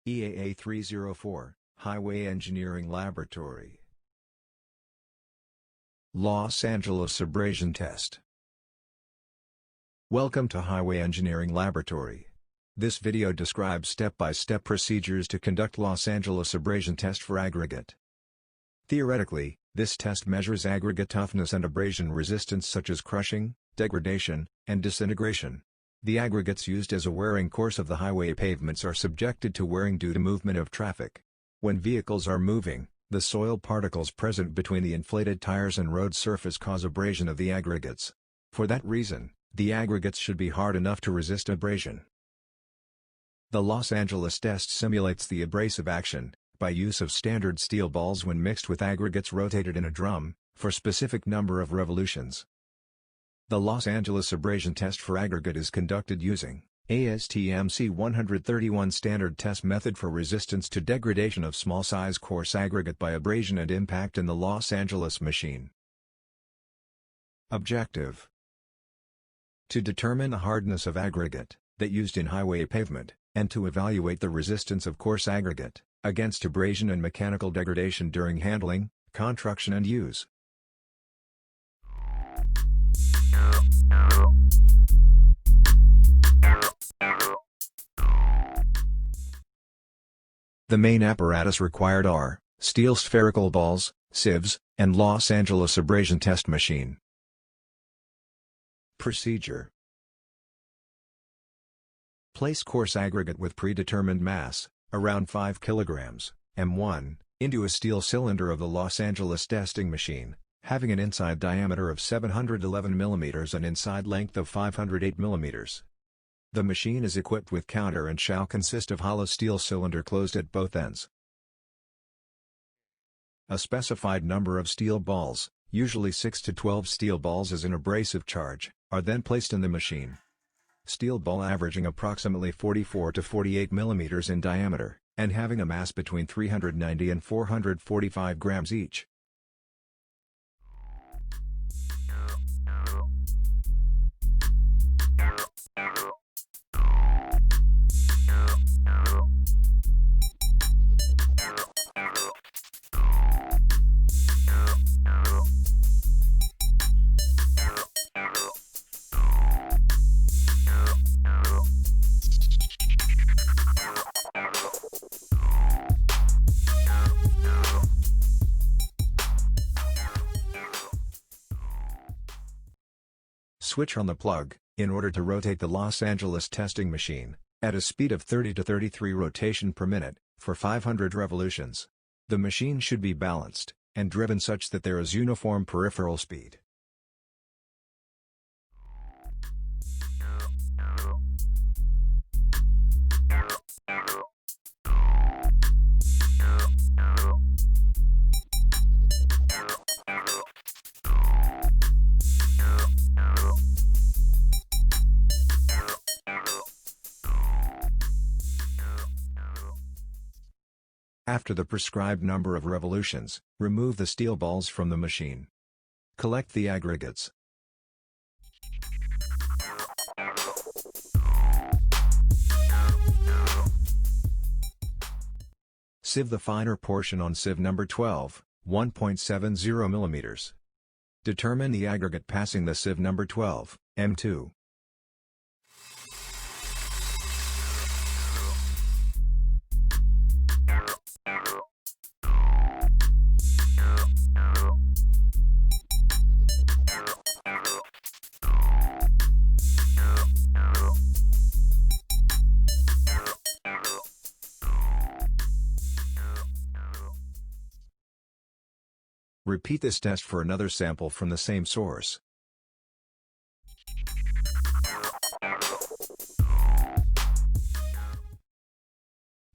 EAA 304, Highway Engineering Laboratory. Los Angeles Abrasion Test. Welcome to Highway Engineering Laboratory. This video describes step-by-step procedures to conduct Los Angeles Abrasion Test for aggregate. Theoretically, this test measures aggregate toughness and abrasion resistance such as crushing, degradation, and disintegration. The aggregates used as a wearing course of the highway pavements are subjected to wearing due to movement of traffic. When vehicles are moving, the soil particles present between the inflated tires and road surface cause abrasion of the aggregates. For that reason, the aggregates should be hard enough to resist abrasion. The Los Angeles test simulates the abrasive action, by use of standard steel balls when mixed with aggregates rotated in a drum, for specific number of revolutions. The Los Angeles Abrasion Test for aggregate is conducted using ASTM C131 standard test method for resistance to degradation of small-size coarse aggregate by abrasion and impact in the Los Angeles machine. Objective: to determine the hardness of aggregate that used in highway pavement, and to evaluate the resistance of coarse aggregate against abrasion and mechanical degradation during handling, construction and use. The main apparatus required are steel spherical balls, sieves, and Los Angeles Abrasion Test Machine. Procedure: place coarse aggregate with predetermined mass, around 5 kg, M1, into a steel cylinder of the Los Angeles testing machine, having an inside diameter of 711 mm and inside length of 508 mm. The machine is equipped with counter and shall consist of hollow steel cylinder closed at both ends. A specified number of steel balls, usually 6 to 12 steel balls as an abrasive charge, are then placed in the machine. Steel ball averaging approximately 44 to 48 mm in diameter, and having a mass between 390 and 445 grams each. Switch on the plug, in order to rotate the Los Angeles testing machine, at a speed of 30 to 33 rotation per minute, for 500 revolutions. The machine should be balanced, and driven such that there is uniform peripheral speed. After the prescribed number of revolutions, remove the steel balls from the machine. Collect the aggregates. Sieve the finer portion on sieve number 12, 1.70 mm. Determine the aggregate passing the sieve number 12, M2. Repeat this test for another sample from the same source.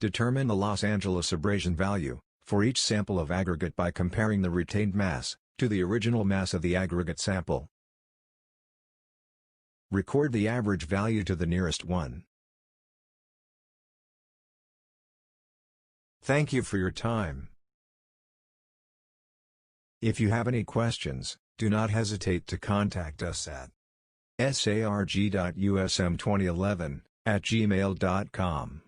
Determine the Los Angeles abrasion value for each sample of aggregate by comparing the retained mass to the original mass of the aggregate sample. Record the average value to the nearest one. Thank you for your time. If you have any questions, do not hesitate to contact us at sarg.usm2011@gmail.com.